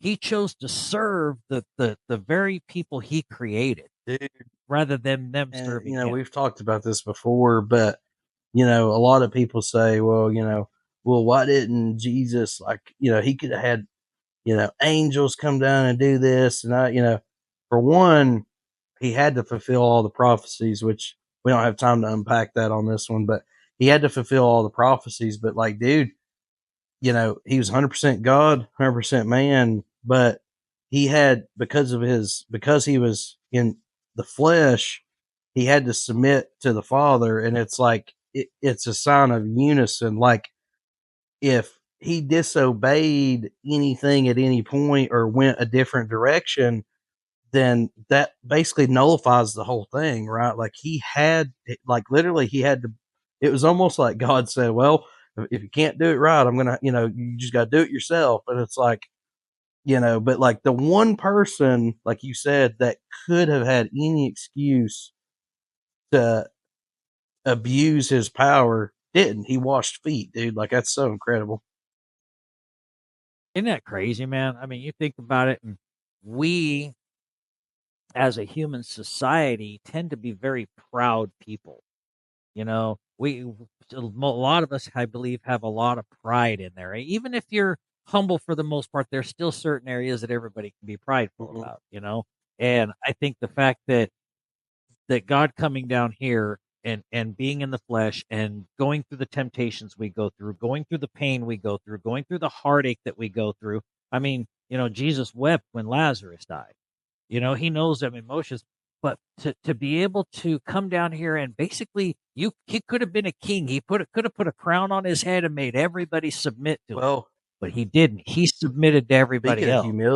he chose to serve the very people he created dude. rather than them And serving him. we've talked about this before, but a lot of people say, well, well, why didn't Jesus, like, he could have had, angels come down and do this, and for one, he had to fulfill all the prophecies, which we don't have time to unpack that on this one, but he had to fulfill all the prophecies. But like, dude, he was 100% God, 100% man, but he had, because he was in the flesh, he had to submit to the Father. And it's like, it's a sign of unison. Like, if he disobeyed anything at any point or went a different direction, then that basically nullifies the whole thing, right? Like, like, literally, he had to, it was almost like God said, well, if you can't do it right, I'm going to, you just got to do it yourself. And it's like, but like the one person, like you said, that could have had any excuse to abuse his power didn't. He washed feet, dude. Like, that's so incredible. Isn't that crazy, man? I mean, you think about it, and we, as a human society, tend to be very proud people. A lot of us, I believe, have a lot of pride in there. Even if you're humble for the most part, there's still certain areas that everybody can be prideful Mm-hmm. about. And I think the fact that God coming down here and being in the flesh and going through the temptations we go through, going through the pain we go through, going through the heartache that we go through. I mean, Jesus wept when Lazarus died. He knows them emotions, but to be able to come down here and basically he could have been a king. He could have put a crown on his head and made everybody submit to him, Well, but he didn't. He submitted to everybody speaking of else. humility,